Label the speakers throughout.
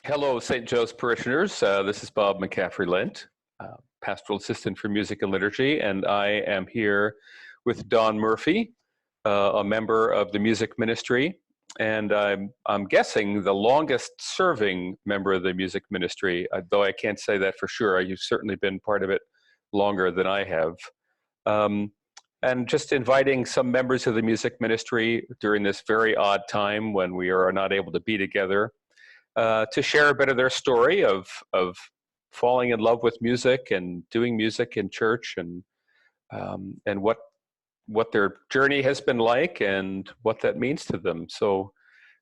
Speaker 1: Hello, St. Joe's parishioners. This is Bob McCaffery-Lent, Pastoral Assistant for Music and Liturgy, and I am here with Don Murphy, a member of the music ministry, and I'm guessing the longest-serving member of the music ministry, though I can't say that for sure. You've certainly been part of it longer than I have. And just inviting some members of the music ministry during this very odd time when we are not able to be together, to share a bit of their story of falling in love with music and doing music in church, and what their journey has been like and what that means to them. So,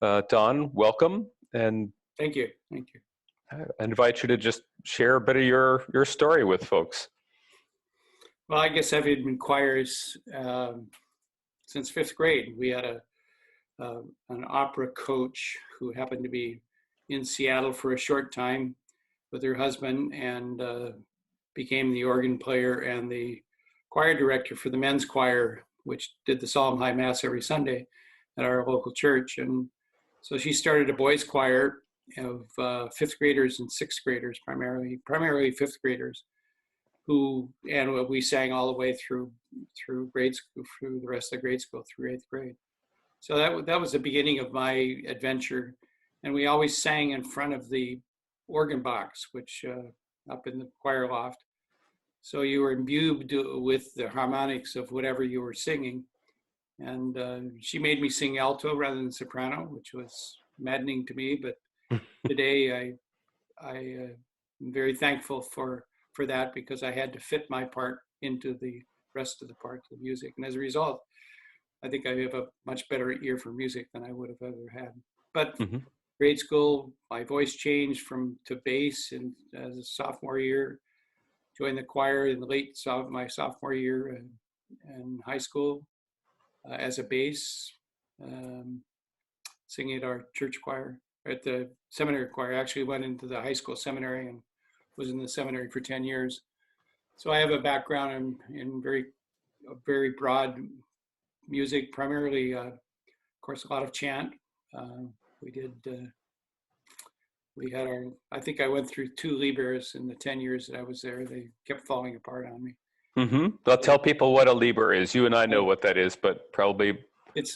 Speaker 1: Don, welcome, and
Speaker 2: thank you.
Speaker 1: I invite you to just share a bit of your story with folks.
Speaker 2: Well, I guess I've been in choirs since fifth grade. We had an opera coach who happened to be in Seattle for a short time with her husband, and became the organ player and the choir director for the men's choir, which did the Solemn High Mass every Sunday at our local church. And so she started a boys' choir of fifth graders and sixth graders, primarily fifth graders, and we sang all the way through grade school, through the rest of the grade school, through eighth grade. So that was the beginning of my adventure. And we always sang in front of the organ box, which up in the choir loft. So you were imbued with the harmonics of whatever you were singing. And she made me sing alto rather than soprano, which was maddening to me. But today I'm very thankful for that, because I had to fit my part into the rest of the parts of music. And as a result, I think I have a much better ear for music than I would have ever had. But grade school, my voice changed to bass, and as a sophomore year, joined the choir in my sophomore year in high school as a bass, singing at our church choir, at the seminary choir. I actually went into the high school seminary and was in the seminary for 10 years. So I have a background in very broad music, primarily, of course, a lot of chant. I think I went through 2 Libers in the 10 years that I was there. They kept falling apart on me.
Speaker 1: I'll tell people what a Liber is. You and I know what that is, but probably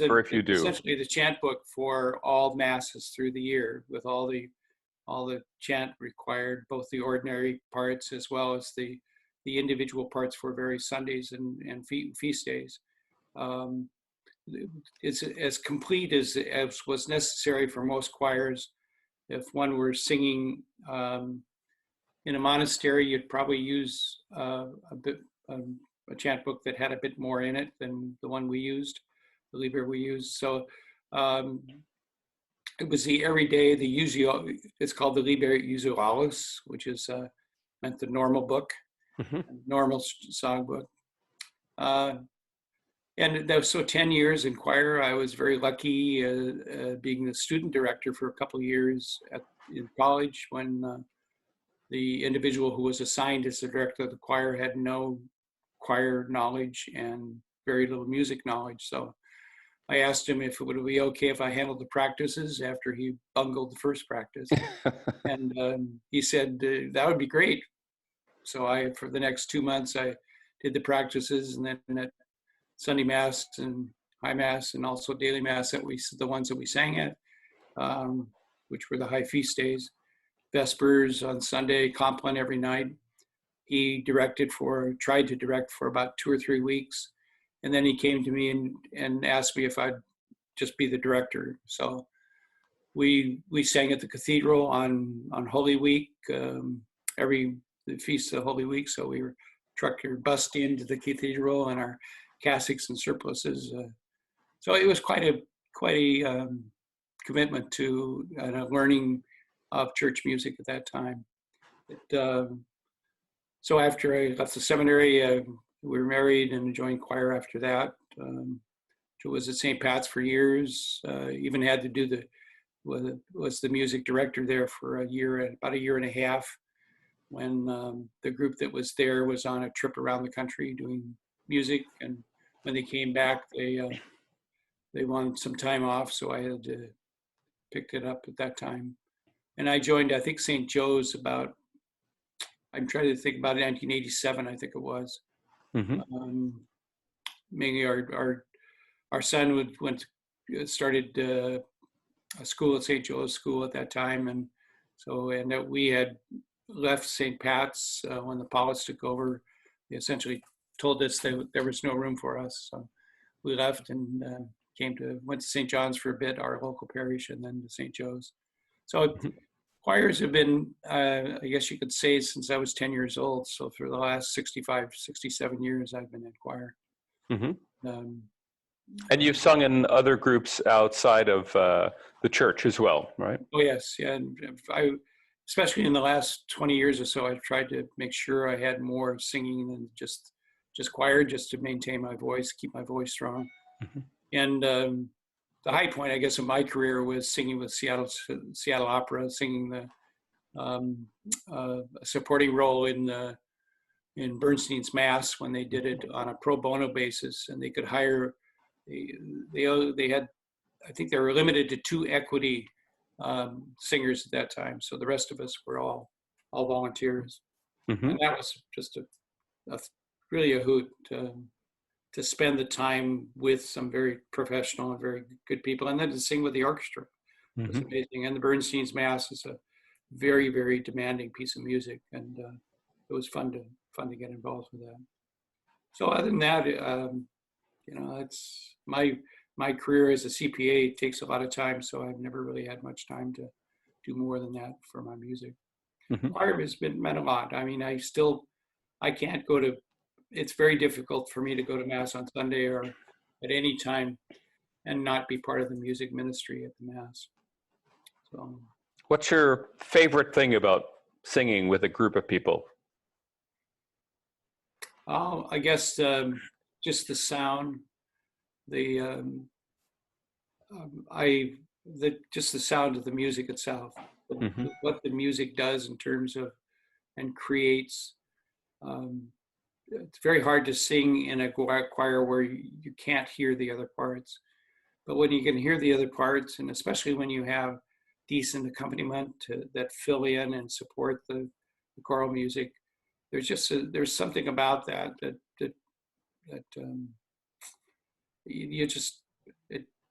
Speaker 1: very few do.
Speaker 2: Essentially the chant book for all masses through the year, with all the chant required, both the ordinary parts as well as the individual parts for various Sundays and feast days. It's as complete as was necessary for most choirs. If one were singing in a monastery, you'd probably use a chant book that had a bit more in it than the one we used, the Liber we used. So it was the everyday, it's called the Liber Usualis, which is meant the normal book, normal songbook. And that was, so 10 years in choir. I was very lucky being the student director for a couple of years in college, when the individual who was assigned as the director of the choir had no choir knowledge and very little music knowledge. So I asked him if it would be okay if I handled the practices after he bungled the first practice. And he said, that would be great. So for the next 2 months, I did the practices, and then at Sunday Mass and High Mass, and also daily Mass, the ones that we sang at, which were the high feast days, Vespers on Sunday, Compline every night. He tried to direct for about 2 or 3 weeks. And then he came to me and asked me if I'd just be the director. So we sang at the cathedral on Holy Week, the Feast of Holy Week. So we were bussed into the cathedral in our cassocks and surplices. So it was quite a commitment to a learning of church music at that time. So after I left the seminary, we were married and joined choir after that. I was at St. Pat's for years. Even had to was the music director there for about a year and a half, when the group that was there was on a trip around the country doing music. And when they came back, they wanted some time off, so I had to pick it up at that time. And I joined, I think, St. Joe's I'm trying to think about it, 1987, I think it was.
Speaker 1: Mm-hmm.
Speaker 2: Mainly our son started a school at St. Joe's School at that time, and that we had left St. Pat's when the Paulus took over. They essentially told us that there was no room for us, so we left and went to St. John's for a bit, our local parish, and then to St. Joe's. So choirs have been, I guess you could say, since I was 10 years old. So for the last 65, 67 years, I've been in choir.
Speaker 1: Mm-hmm.
Speaker 2: Um,
Speaker 1: And you've sung in other groups outside of the church as well, right?
Speaker 2: Oh yes, yeah. And especially in the last 20 years or so, I've tried to make sure I had more singing than just choir, just to maintain my voice, keep my voice strong.
Speaker 1: Mm-hmm.
Speaker 2: And the high point, I guess, of my career was singing with Seattle Opera, singing a supporting role in Bernstein's Mass when they did it on a pro bono basis, and they could hire. They had, I think they were limited to 2 equity singers at that time. So the rest of us were all volunteers.
Speaker 1: Mm-hmm.
Speaker 2: And that was just really a hoot to spend the time with some very professional and very good people, and then to sing with the orchestra. It was amazing. And the Bernstein's Mass is a very, very demanding piece of music, and it was fun to get involved with that. So other than that, it's my career as a CPA takes a lot of time, so I've never really had much time to do more than that for my music.
Speaker 1: Mm-hmm.
Speaker 2: Choir has meant a lot. I mean, I can't go to, it's very difficult for me to go to Mass on Sunday or at any time and not be part of the music ministry at the Mass. So,
Speaker 1: what's your favorite thing about singing with a group of people?
Speaker 2: I guess just the sound, just the sound of the music itself,
Speaker 1: Mm-hmm.
Speaker 2: what the music does in terms of and creates. It's very hard to sing in a choir where you can't hear the other parts, but when you can hear the other parts, and especially when you have decent accompaniment that fill in and support the choral music, there's something about that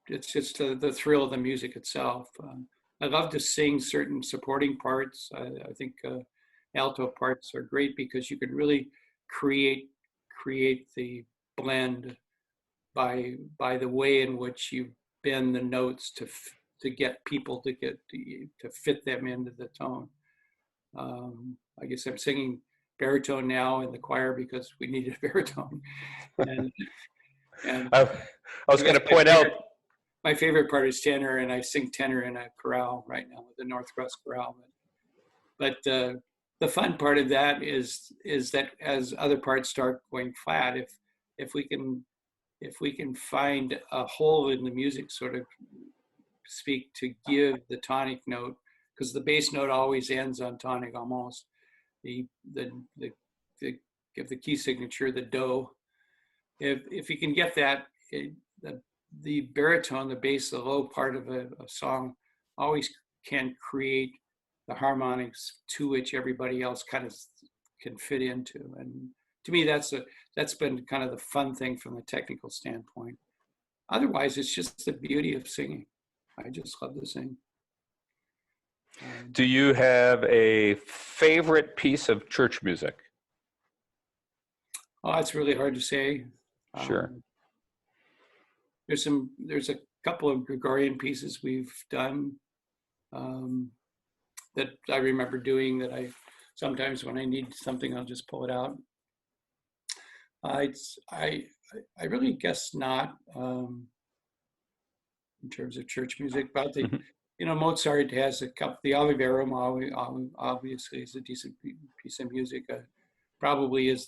Speaker 2: it's just the thrill of the music itself. I love to sing certain supporting parts. I think alto parts are great because you can really create the blend by the way in which you bend the notes to get people to fit them into the tone. I guess I'm singing baritone now in the choir because we needed a baritone. And
Speaker 1: I was going to point out.
Speaker 2: My favorite part is tenor, and I sing tenor in a chorale right now with the Northwest Chorale. But the fun part of that is that as other parts start going flat, if we can find a hole in the music, sort of speak, to give the tonic note, because the bass note always ends on tonic almost. Give the key signature, the do. If you can get that, the baritone, the bass, the low part of a song always can create the harmonics to which everybody else kind of can fit into. And to me, that's been kind of the fun thing from the technical standpoint. Otherwise, it's just the beauty of singing. I just love to sing.
Speaker 1: Do you have a favorite piece of church music?
Speaker 2: Oh, it's really hard to say.
Speaker 1: Sure.
Speaker 2: There's a couple of Gregorian pieces we've done that I remember doing, that I sometimes, when I need something, I'll just pull it out. I really guess not in terms of church music, but Mozart has a couple. The Oliverum obviously is a decent piece of music. Probably is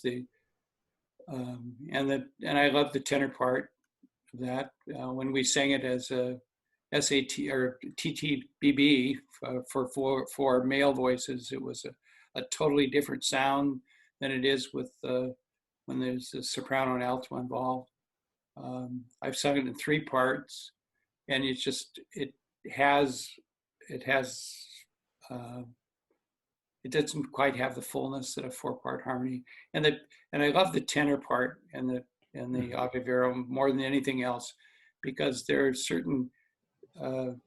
Speaker 2: and I love the tenor part of that. When we sang it as a SAT or TTBB for male voices, it was a totally different sound than it is with when there's a soprano and alto involved. I've sung it in 3 parts, and it has it doesn't quite have the fullness that a 4-part harmony. And I love the tenor part and the Ave Verum more than anything else, because there are certain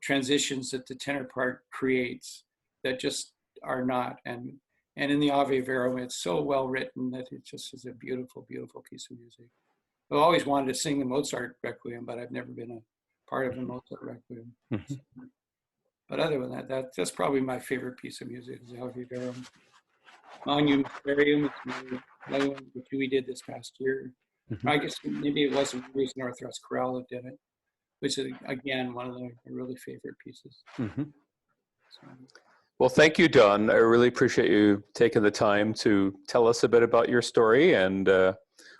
Speaker 2: transitions that the tenor part creates that just are not. And in the Ave Verum, it's so well written that it just is a beautiful, beautiful piece of music. I've always wanted to sing the Mozart Requiem, but I've never been a part of the Mozart Requiem.
Speaker 1: Mm-hmm.
Speaker 2: But other than that's probably my favorite piece of music, is the Ave Verum. Monumentarium, another one which we did this past year.
Speaker 1: Mm-hmm.
Speaker 2: I guess maybe it wasn't Recent Orthodox Chorale that did it, which is, again, one of the really favorite pieces.
Speaker 1: Mm-hmm.
Speaker 2: So,
Speaker 1: well, thank you, Don. I really appreciate you taking the time to tell us a bit about your story, and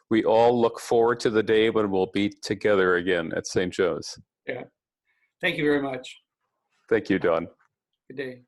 Speaker 1: we all look forward to the day when we'll be together again at St. Joe's.
Speaker 2: yeah. Thank you very much.
Speaker 1: Thank you, Don.
Speaker 2: Good day.